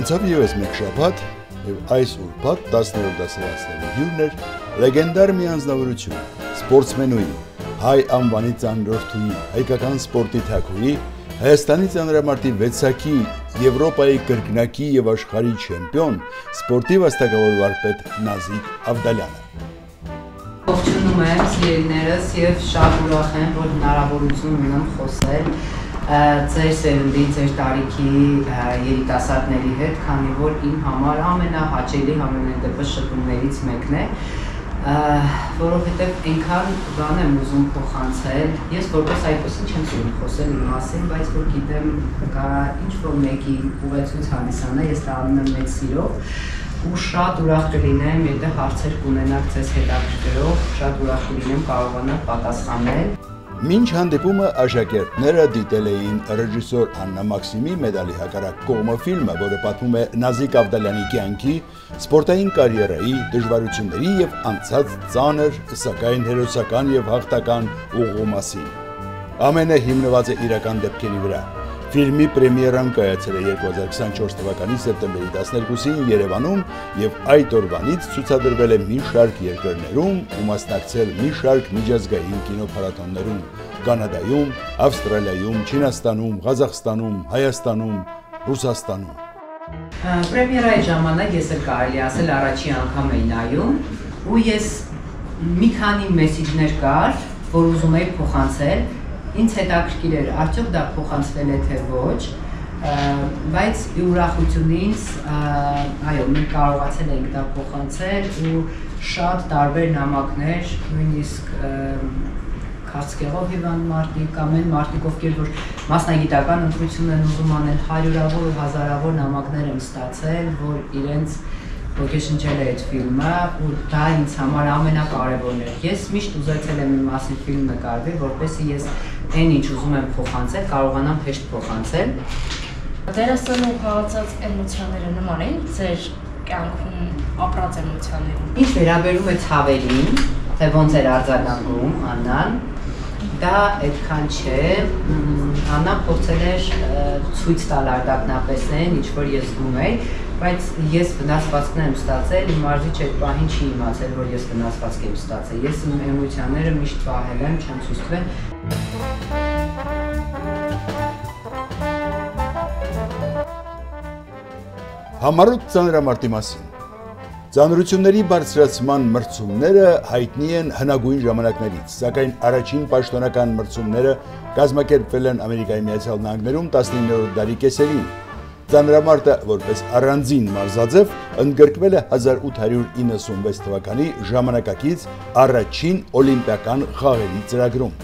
Անցավ ևս մեկ շաբաթ, եւ այս ուրբաթ 10-րդ դասարանների հյուրն էր լեգենդար մի անձնավորություն, սպորտսմենուհի, հայ անվանի ծանրորդուհի, հայկական սպորտի թագուհի, Հայաստանի ծանրամարտի վեցակի, Եվրոպայի կրկնակի եւ աշխարհի չեմպիոն, սպորտի վաստակավոր վարպետ Նազիկ Ավդալյանը։ Ողջունում եմ սիրելիներս եւ շատ ուրախ եմ, որ հնարավորություն ունեմ խոսել ձեր սերնդի, ձեր տարիքի երիտասարդների հետ, քանի որ իմ համար ամենահաճելի համենայնդեպս շփումներից մեկն է, որովհետև այնքան բան եմ ուզում փոխանցել, ես որպես այդպեսին չեմ ուզում խոսել իմ մասին, բայց որ գիտեմ կարա ինչ-որ մեկի ուղեցույց հանդիսանա, ես դա անում եմ մեծ սիրով ու շատ ուրախ կլինեմ, եթե հարցեր կունենաք ձեզ հետաքրքրող, շատ ուրախ կլինեմ կարողանալ պատասխանել։ Մինչ հանդիպումը աշակերտները դիտել էին ռեժիսոր Աննա Մաքսիմի մեդալի հակառակ կողմը ֆիլմը, որը պատմում է Նազիկ Ավդալյանի կյանքի, սպորտային կարիերայի, դժվարությունների եւ անցած ծանր, սակայն հերոսական եւ հաղթական ուղու մասին։ Ամենը հիմնված է իրական դեպքերի վրա։ Ֆիլմի պրեմիերան կայացել է 2024 թվականի սեպտեմբերի 12-ին Երևանում եւ այդ օրվանից ցուցադրվել է մի շարք երկրներում ու մասնակցել մի շարք միջազգային կինոփառատոներում՝ Կանադայում, Ավստրալիայում, Չինաստանում, Ղազախստանում, Հայաստանում, Ռուսաստանում։ Պրեմիերայի ժամանակ ես էլ կարելի ասել առաջին անգամ էի նայում ու ես մի քանի մեսիջներ կար, որ ուզում էի փոխանցել։ Ինձ հետաքրքիր էր, արդյոք դա փոխանցվել է թե ոչ, բայց ուրախությունից, այո, մենք կարողացել ենք դա փոխանցել ու շատ տարբեր նամակներ, նույնիսկ քաղցկեղով հիվանդ մարդիկ կամ այն մարդիկ, ովքեր որ մասնագիտական ընտրություն են ուզում անել, հարյուրավոր ու հազարավոր նամակներ եմ ստացել, որ իրենց ոգեշնչել է այդ ֆիլմը ու դա ինձ համար ամենակարևորն էր։ Ես միշտ ուզեցել եմ իմ մասին ֆիլմ նկարվել, որպեսզի ես այն ինչ ուզում եմ փոխանցել, կարողանամ հեշտ փոխանցել։ Դերասանը խաղացած էմոցիաները նման են ձեր կյանքում ապրած էմոցիաներին։ Ինչ վերաբերում է ցավերին, թե ոնց էր արձագանքում Աննան, դա այդքան չէ, Աննան փորձել էր ցույց տալ արդյունավետորեն, ինչ որ ես զգում էի, բայց ես վնասվածքներ եմ ստացել, իմ մարզիչ այդ պահին չի իմացել, որ ես վնասվածք եմ ստացել։ Ես իմ էմոցիաները միշտ պահել եմ, չեմ ցույց տվել։ Համառոտ ծանրամարտի մասին։ Ծանրությունների բարձրացման մրցումները հայտնի են հնագույն ժամանակներից, սակայն առաջին պաշտոնական մրցումները կազմակերպվել են Ամերիկայի Միացյալ Նահանգներում 19-րդ դարի կեսերին։ Ծանրամարտը որպես առանձին մարզաձև ընդգրկվել է 1896 թվականի ժամանակակից առաջին օլիմպիական խաղերի ծրագրում։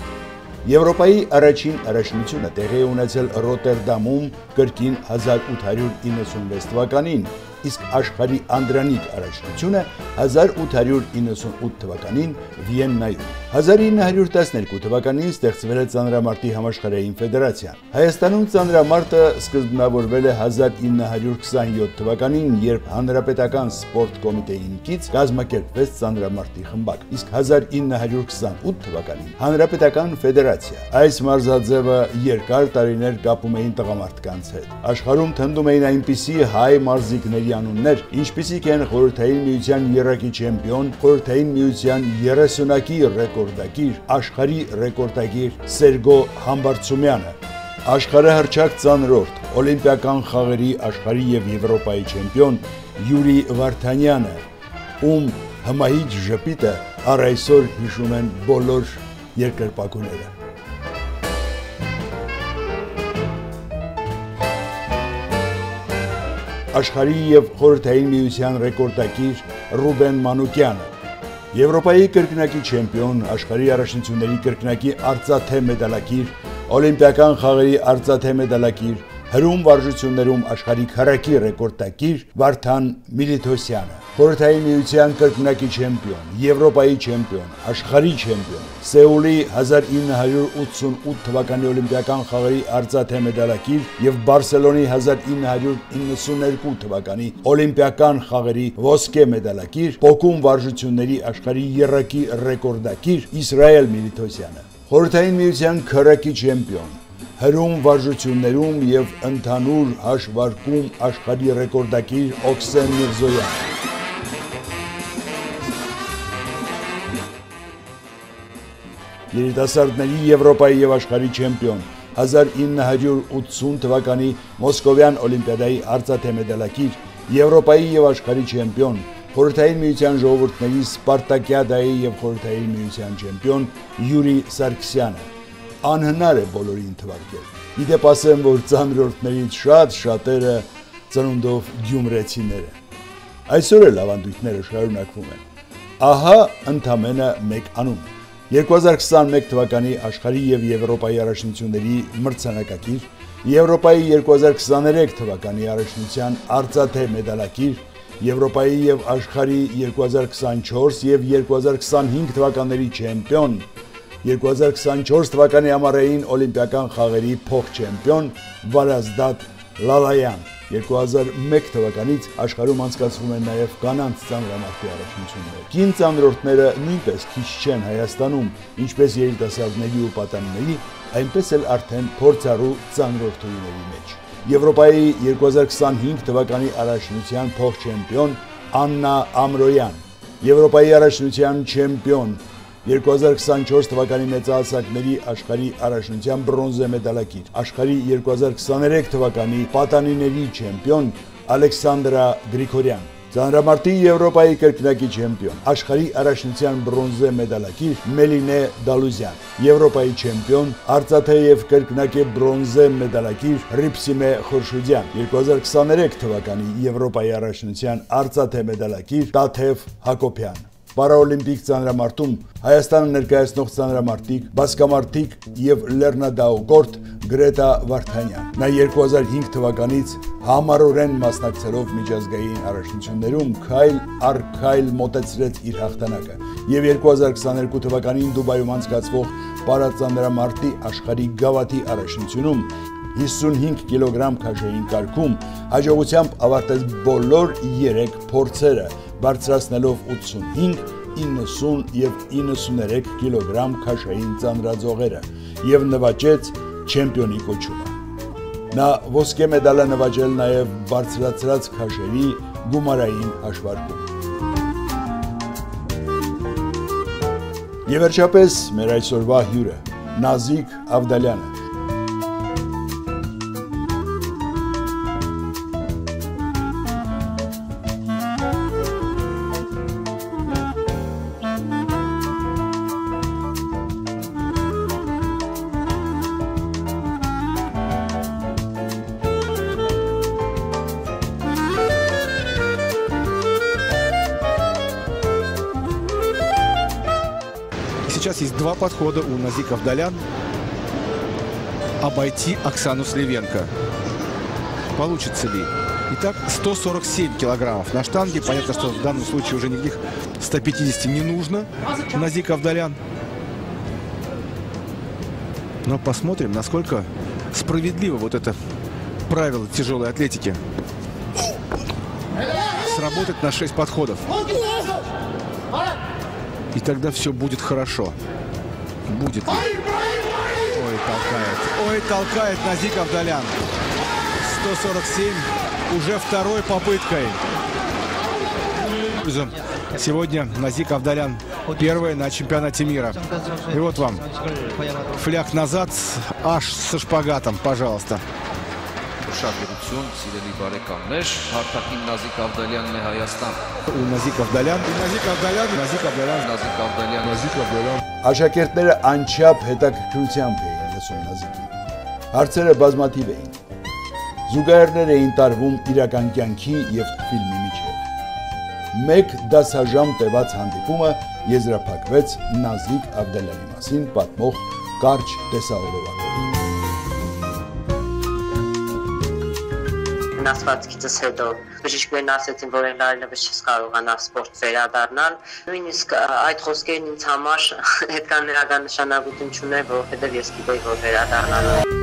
Եվրոպայի առաջին առաջնությունը տեղի է ունեցել Ռոտերդամում կրկին 1896 թվականին, իսկ աշխարհի անդրանիկ առաջնությունը 1898 թվականին Վիեննայում։ 1912 թվականին ստեղծվել է ծանրամարտի համաշխարհային ֆեդերացիան։ Հայաստանում ծանրամարտը սկզբնավորվել է 1927 թվականին, երբ Հանրապետական սպորտ կոմիտեին կից կազմակերպվեց ծանրամարտի խմբակ, իսկ 1928 թվականին Հանրապետական ֆեդերացիա։ Այս մարզաձևը երկար տարիներ կապում էին տղամարդկանց հետ։ Աշխարհում թնդում էին այնպիսի հայ մարզիկների անուններ, ինչպիսիք են Խորհրդային միության եռակի չեմպիոն, Խորհրդային միության 30-ակի ռեկորդակիր, աշխարհի ռեկորդակիր Սերգո Համբարձումյանը, աշխարհահռչակ ծանրորդ, օլիմպիական խաղերի աշխարհի եւ Եվրոպայի չեմպիոն Յուրի Վարդանյանը, ում հմահիճ ժպիտը առ այսօր հիշում են բոլոր երկրպագուները։ Աշխարհի եւ Խորհրդային միության ռեկորդակիր Ռուբեն Մանուկյանը, Եվրոպայի կրկնակի չեմպիոն, աշխարհի առաջնությունների կրկնակի արծաթե մեդալակիր, օլիմպիական խաղերի արծաթե մեդալակիր, հրում վարժություններում աշխարհի քառակի ռեկորդակիր Վարդան Միլիթոսյանը, Խորհրդային միության կրկնակի չեմպիոն, Եվրոպայի չեմպիոն, աշխարհի չեմպիոն, Սեուլի 1988 թվականի օլիմպիական խաղերի արծաթե մեդալակիր եւ Բարսելոնի 1992 թվականի օլիմպիական խաղերի ոսկե մեդալակիր, պոկում վարժությունների աշխարհի եռակի ռեկորդակիր Իսրայել Միլիթոսյանը, Խորհրդային միության քառակի չեմպիոն, հրում վարժություններում եւ ընդհանուր հաշվարկում աշխարհի ռեկորդակիր Օքսեն Միրզոյան։ Երիտասարդների Եվրոպայի եւ աշխարհի չեմպիոն 1980 թվականի Մոսկովյան Օլիմպիադայի արծաթե մեդալակիր, Եվրոպայի եւ աշխարհի չեմպիոն, Խորհրդային միության ժողովուրդների Սպարտակիադայի եւ Խորհրդային միության չեմպիոն Յուրի Սարգսյանը։ Անհնար է բոլորին թվարկել։ Իդեպ ասեմ, որ ծանրորդներից շատերը ծնունդով գյումրեցիներ են։ Այսօր էլ ավանդույթները շարունակվում են։ Ահա ընդամենը մեկ անուն։ 2021 թվականի աշխարհի եւ Եվրոպայի առաջնությունների մրցանակակիր, Եվրոպայի 2023 թվականի առաջնության արծաթե մեդալակիր, Եվրոպայի եւ աշխարհի 2024 եւ 2025 թվականների չեմպիոն, 2024 թվականի ամառային օլիմպիական խաղերի փոխչեմպիոն Վարազդատ Լալայան, 2001 թվականից աշխարհում անցկացվում են նաև կանանց ծանրամարտի առաջնություններ։ Կին ծանրորդները նույնպես քիչ չեն Հայաստանում, ինչպես երիտասարդների ու պատանիների, այնպես էլ արդեն փորձառու ծանրորդուների մեջ։ Եվրոպայի 2025 թվականի առաջնության փոխչեմպիոն Աննա Ամրոյան, Եվրոպայի առաջնության չեմպիոն 2024 թվականի մեծահասակների աշխարհի առաջնության բրոնզե մեդալակիր, աշխարհի 2023 թվականի պատանիների չեմպիոն Ալեքսանդրա Գրիգորյան, ծանրամարտի Եվրոպայի կրկնակի չեմպիոն, աշխարհի առաջնության բրոնզե մեդալակիր Մելինե Դալուզյան, Եվրոպայի չեմպիոն, արծաթե եւ կրկնակի բրոնզե մեդալակիր Ռիփսիմե Խորշուդյան, 2023 թվականի Եվրոպայի առաջնության արծաթե մեդալակիր Տաթև Հակոբյան։ Պարաօլիմպիկ ծանրամարտում Հայաստանը ներկայացնող ծանրամարտիկ, բասկամարտիկ եւ լեռնադահուկորդ Գրետա Վարդանյան։ Նա 2005 թվականից համառորեն մասնակցելով միջազգային առաջնություններում քայլ առ քայլ մոտեցրեց իր հաղթանակը եւ 2022 թվականին Դուբայում անցկացվող պարածանրամարտի աշխարհի գավաթի առաջնությունում 55 կիլոգրամ քաշային կարգում հաջողությամբ ավարտեց բոլոր 3 փորձերը, բարձրացնելով 85, 90 եւ 93 կիլոգրամ քաշային ծանրաձողերը եւ նվաճեց չեմպիոնի կոչումը։ Նա ոսկե մեդալ է նվաճել նաեւ բարձրացրած քաշերի գումարային հաշվարկում։ Եվ վերջապես մեր այսօրվա հյուրը Նազիկ Ավդալյանը։ Сейчас есть два подхода у Назик Авдалян обойти Оксану Сливенко. Получится ли? Итак, 147 килограммов на штанге. Понятно, что в данном случае уже никаких 150 не нужно Назик Авдалян. Но посмотрим, насколько справедливо вот это правило тяжелой атлетики. Сработать на 6 подходов. И тогда все будет хорошо. Будет ли? Ой, толкает. Ой, толкает Назик Авдалян. 147 уже второй попыткой. Сегодня Назик Авдалян первая на чемпионате мира. И вот вам фляг назад, аж со шпагатом, пожалуйста. Շահերություն, սիրելի բարեկամներ, հարթակին Նազիկ Ավդալյանն է Հայաստան։ У Назик Авдалян, Назик Авдалян, Назик Авдалян, Նազիկ Ավդալյան, Назик Авдалян. Աշակերտները անչափ հետաքրքրությամբ էին լսում Նազիկին։ Հարցերը բազմաթիվ էին։ Զուգահեռներ էին տարվում իրական կյանքի եւ ֆիլմի միջև։ Մեկ դասաժամ տևած հանդիպումը եզրափակվեց Նազիկ Ավդալյանի մասին պատմող կարճ տեսահոլովակով։ Վնասվածքից հետո բժիշկներն ասեցին, որ այլևս չես կարողանա սպորտ վերադառնալ։ Նույնիսկ այդ խոսքերն ինձ համար այդքան ներական նշանակություն չուներ, որովհետև ես գիտեի, որ վերադառնալու եմ։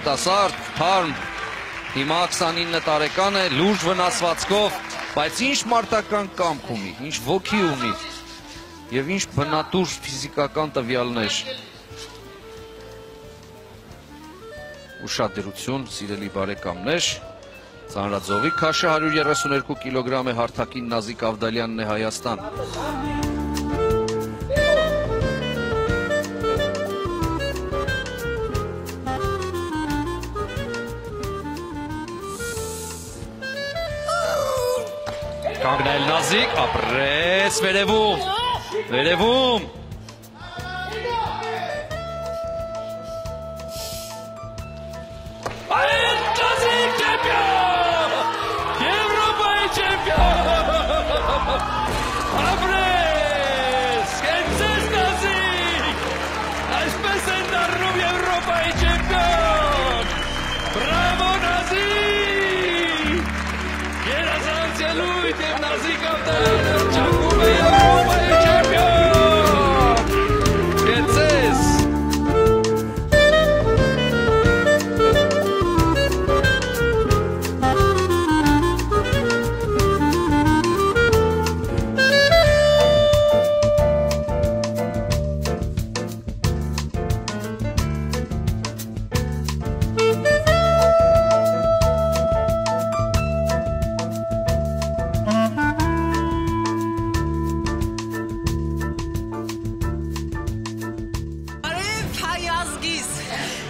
երիտասարդ, թարմ, հիմա 29 տարեկան է, լուրջ վնասվածքով, բայց ինչ մարտական կամք ունի, ինչ ոգի ունի եւ ինչ բնատուր ֆիզիկական տվյալներ։ Ուշադրություն, սիրելի բարեկամներ, ծանրաձողի քաշը 132 կիլոգրամ է, հարթակին Նազիկ Ավդալյանն է, Հայաստան։ Կանգնել Նազիկ, ապրեց, վերևում։ Նազիկ չեմպիոն, Եվրոպայի չեմպիոն, ապրեց, կեցես Նազիկ, այսպես են դառնում Եվրոպայի չեմպիոն, բրավո Նազիկ, երազանցելույթ և Նազիկ Ավդալյանը չակում է Եվրոպայի չեմպիոն, կեցես։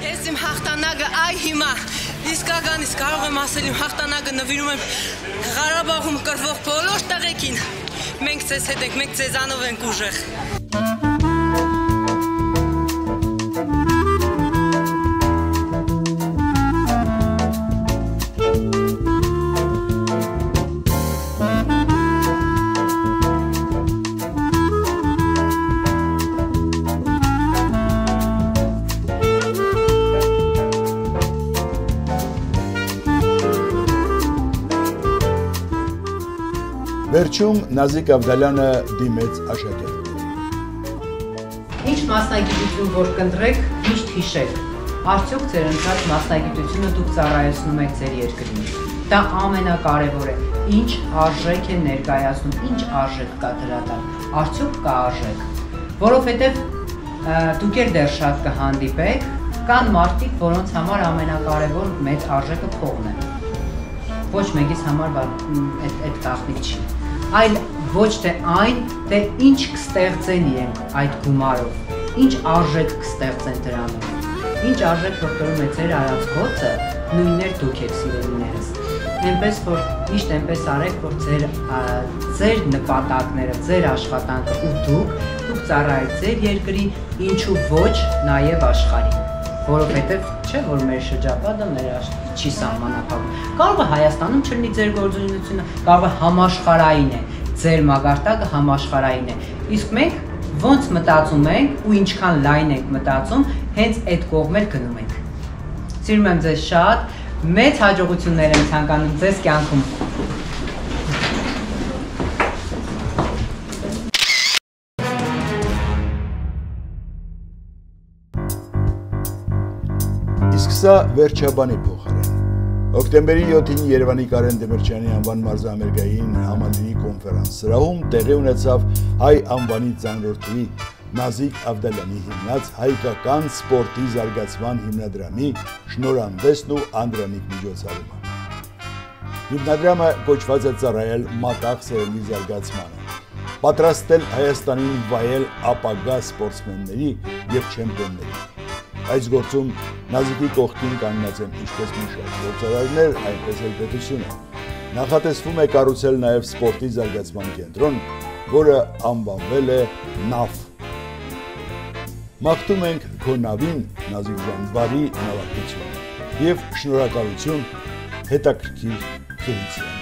Ես իմ հաղթանակը այ հիմա իսկականից կարող եմ ասել իմ հաղթանակը նվիրում եմ Ղարաբաղում կռվող բոլոր տղեկին։ Մենք ձեզ հետ ենք, մենք ձեզանով ենք ուժեղ։ Վերջում Նազիկ Ավդալյանը դիմեց աշակերտներին։ Ինչ մասնագիտություն որ կընտրեք, միշտ հիշեք, արդյոք ձեր ընտրած մասնագիտությունը դուք ծառայեցնում եք ձեր երկրին։ Դա ամենակարևոր է, ինչ արժեք է ներկայացնում, ինչ արժեք կա դրա տակ, արդյոք կա արժեք, որովհետև դուք էլ դեռ շատ կհանդիպեք, կան մարդիկ, որոնց համար ամենակարևոր մեծ արժեքը փողն է։ Ոչ մեկից համար այդ գաղտնիք չի, այլ ոչ թե այն, թե ինչ կստեղծեն իրենք այդ գումարով, ինչ արժեք կստեղծեն դրանով, ինչ արժեք որտորում է ձեր արած գործը, նույններ դուք եք սիրելիներս, այնպես որ միշտ այնպես արեք, որ ձեր նպատակները, ձեր աշխատանքը ու դուք ծառայեք ձեր երկրին, ինչու ոչ նաև աշխարհին, որովհետև չէ, որ մեր շրջապատը մեր չի սահմանափակվում։ Կարող է Հայաստանում չլինի ձեր գործունեությունը, կարող է համաշխարհային է, ձեր մագարտակը համաշխարհային է։ Իսկ մենք ոնց մտածում ենք ու ինչքան լայն ենք մտածում, հենց այդ կողմեր գնում ենք։ Սիրում եմ ձեզ շատ, մեծ հաջողություններ եմ ցանկանում ձեզ կյանքում։ Իսկ սա վերջաբանի փոխարեն։ Հոկտեմբերի 7-ին Երևանի Կարեն Դեմիրճյանի անվան մարզահամերգային համալիրի կոնֆերանս սրահում տեղի ունեցավ հայ անվանի ծանրորդի Նազիկ Ավդալյանի հիմնած հայկական սպորտի զարգացման հիմնադրամի շնորհանդեսն ու անդրանիկ միջոցառումը։ Հիմնադրամը կոչված է ծառայել մատաղ սերնդի զարգացմանը, պատրաստել Հայաստանին վայել ապագա սպորտսմենների եւ չեմպիոնների։ Այս գործում Նազիկի կողքին կանգնած են ինչպես մի շարք գործարարներ, այնպես էլ պետությունը։ Նախատեսվում է կառուցել նաև սպորտի զարգացման կենտրոն, որը անվանվել է ՆԱՖ։ Մաղթում ենք քո նավին, Նազիկ ջան, բարի նավատություն եւ շնորհակալություն հետաքրքիր զրույցի։